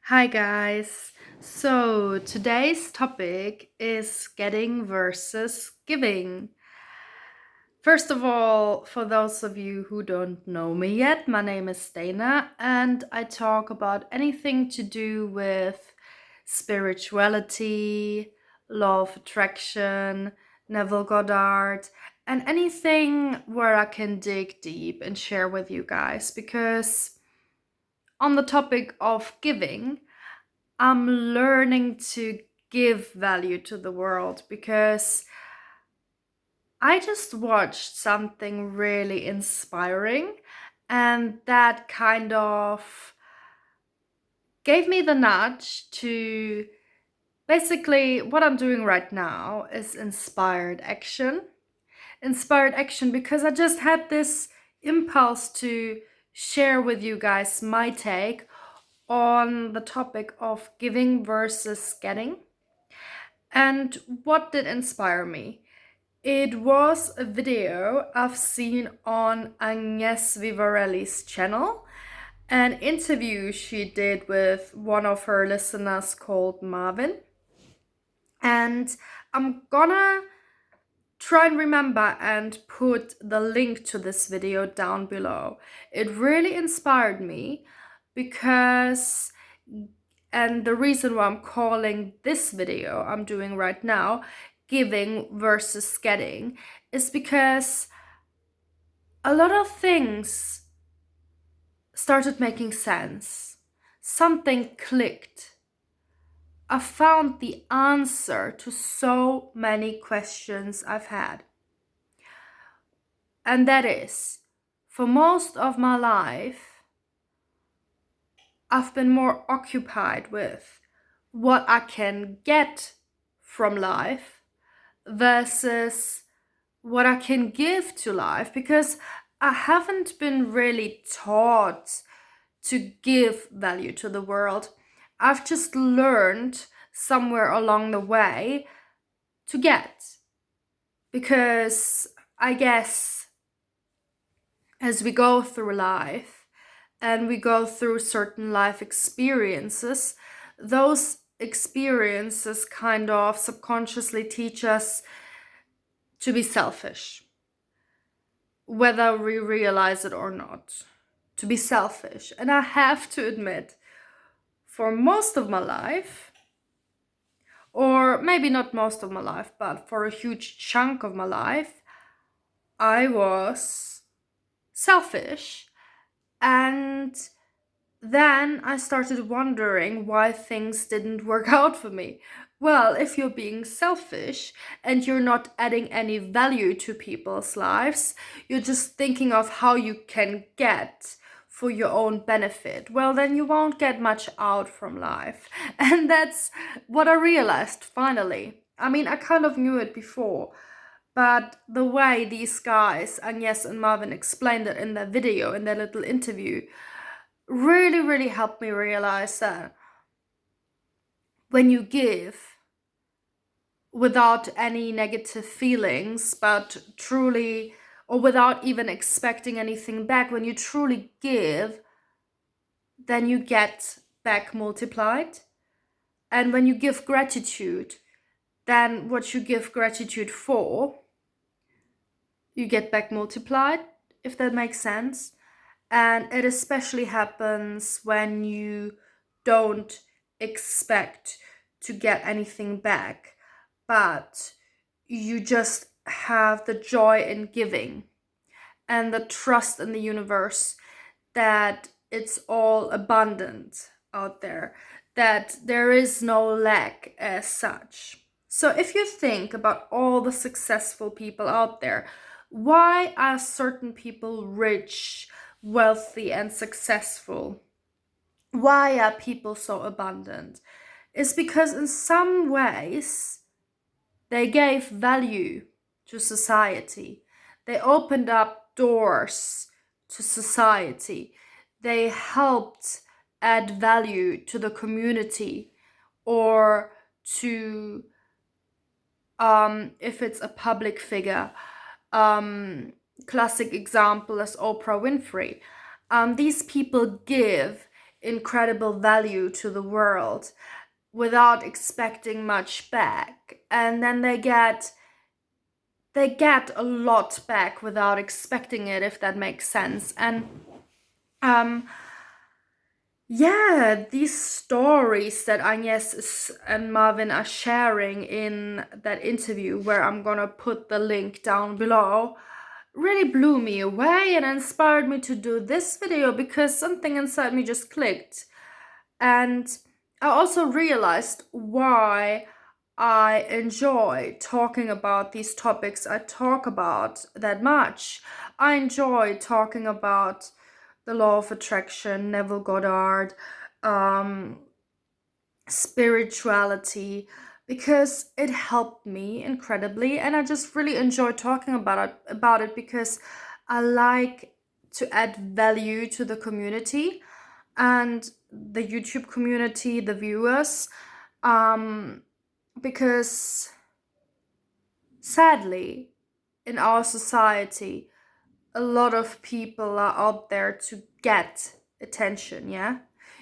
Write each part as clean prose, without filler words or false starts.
Hi, guys. So, today's topic is getting versus giving. First of all, for those of you who don't know me yet, my name is Dana, and I talk about anything to do with spirituality, law of attraction, Neville Goddard, and anything where I can dig deep and share with you guys. Because on the topic of giving, I'm learning to give value to the world because I just watched something really inspiring, and that kind of gave me the nudge to basically what I'm doing right now is inspired action. Inspired action because I just had this impulse to share with you guys my take on the topic of giving versus getting. And what did inspire me? It was a video I've seen on Agnes Vivarelli's channel, an interview she did with one of her listeners called Marvin. And I'm gonna try and remember and put the link to this video down below. It really inspired me because, and the reason why I'm calling this video I'm doing right now giving versus getting is because a lot of things started making sense. Something clicked. I found the answer to so many questions I've had. And that is, for most of my life, I've been more occupied with what I can get from life versus what I can give to life, because I haven't been really taught to give value to the world. I've just learned somewhere along the way to get. Because I guess as we go through life and we go through certain life experiences, those experiences kind of subconsciously teach us to be selfish, whether we realize it or not, to be selfish. And I have to admit, for most of my life, or maybe not most of my life, but for a huge chunk of my life, I was selfish. And then I started wondering why things didn't work out for me. Well, if you're being selfish and you're not adding any value to people's lives, you're just thinking of how you can get for your own benefit, well, then you won't get much out from life. And that's what I realized finally. I mean, I kind of knew it before, but the way these guys, Agnes and Marvin, explained it in their video, in their little interview, really, really helped me realize that when you give without any negative feelings, but truly, or without even expecting anything back, when you truly give, then you get back multiplied. And when you give gratitude, then what you give gratitude for, you get back multiplied, if that makes sense. And it especially happens when you don't expect to get anything back, but you just have the joy in giving and the trust in the universe that it's all abundant out there, that there is no lack as such. So if you think about all the successful people out there, why are certain people rich, wealthy, and successful? Why are people so abundant? It's because in some ways they gave value to society. They opened up doors to society. They helped add value to the community, or to, if it's a public figure, classic example is Oprah Winfrey. These people give incredible value to the world without expecting much back, and then they get a lot back without expecting it, if that makes sense. And um yeah, these stories that Agnes and Marvin are sharing in that interview, where I'm gonna put the link down below, really blew me away and inspired me to do this video, because something inside me just clicked. And I also realized why I enjoy talking about these topics I talk about that much. I enjoy talking about the law of attraction, Neville Goddard, um, spirituality, because it helped me incredibly, and I just really enjoy talking about it because I like to add value to the community and the YouTube community, the viewers, because sadly, in our society, a lot of people are out there to get attention, yeah?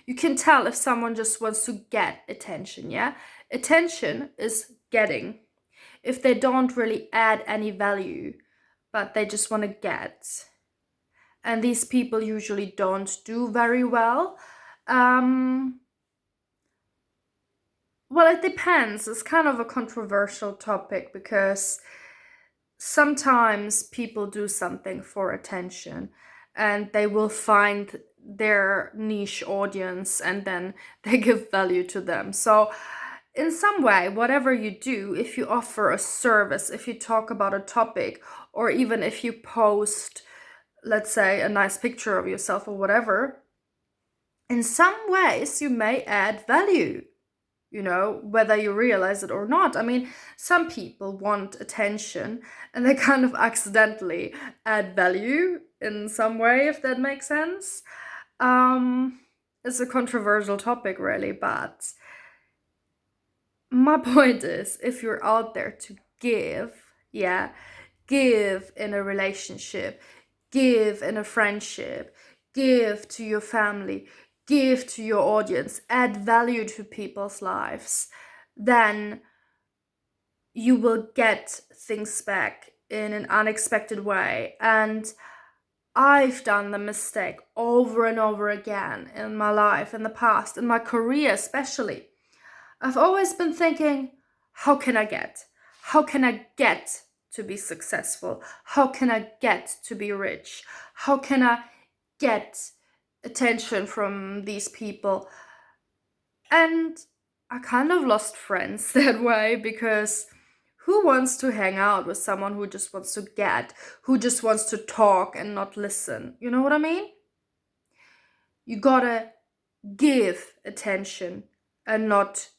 You can tell if someone just wants to get attention, yeah? Attention is getting. If they don't really add any value, but they just want to get. And these people usually don't do very well. Well, it depends. It's kind of a controversial topic, because sometimes people do something for attention and they will find their niche audience and then they give value to them. So in some way, whatever you do, if you offer a service, if you talk about a topic, or even if you post, let's say, a nice picture of yourself or whatever, in some ways you may add value, whether you realize it or not. I mean, some people want attention and they kind of accidentally add value in some way, if that makes sense. It's a controversial topic, really, but my point is, if you're out there to give, yeah, give in a relationship, give in a friendship, give to your family, give to your audience, add value to people's lives, then you will get things back in an unexpected way. And I've done the mistake over and over again in my life, in the past, in my career especially. I've always been thinking, how can I get? How can I get to be successful? How can I get to be rich? How can I get attention from these people? And I kind of lost friends that way, because who wants to hang out with someone who just wants to get, who just wants to talk and not listen? You know what I mean? You gotta give attention and not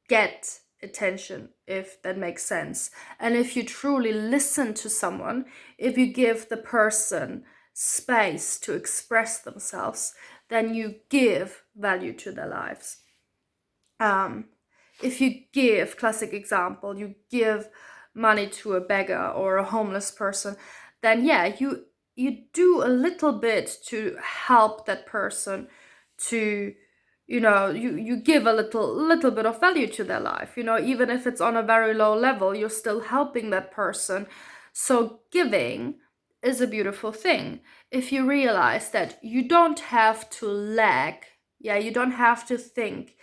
get attention, if that makes sense. And if you truly listen to someone, if you give the person space to express themselves, then you give value to their lives. If you give, classic example, you give money to a beggar or a homeless person, then yeah, you do a little bit to help that person to, you give a little bit of value to their life, even if it's on a very low level, you're still helping that person. So giving is a beautiful thing. If you realize that you don't have to lack, yeah, you don't have to think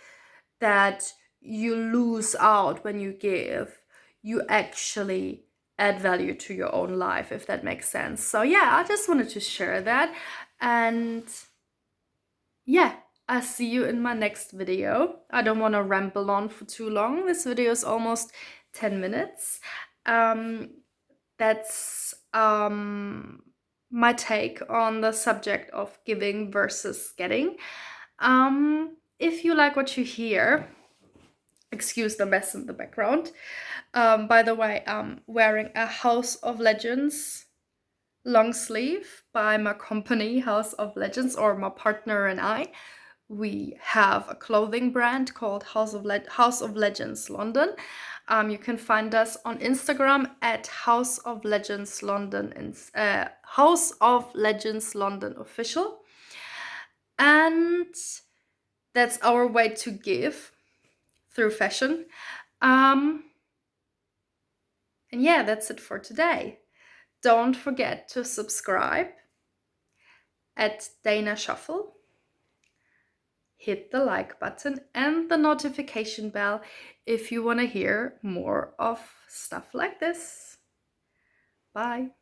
that you lose out when you give, you actually add value to your own life, if that makes sense. So yeah, I just wanted to share that. And yeah, I'll see you in my next video. I don't want to ramble on for too long. This video is almost 10 minutes. That's my take on the subject of giving versus getting. If you like what you hear, excuse the mess in the background. By the way, I'm wearing a House of Legends long sleeve by my company, House of Legends, or my partner and I. We have a clothing brand called House of Legends London. You can find us on Instagram at House of Legends London, House of Legends London official. And that's our way to give through fashion. And yeah, that's it for today. Don't forget to subscribe at Dana Shuffle. Hit the like button and the notification bell if you want to hear more of stuff like this. Bye.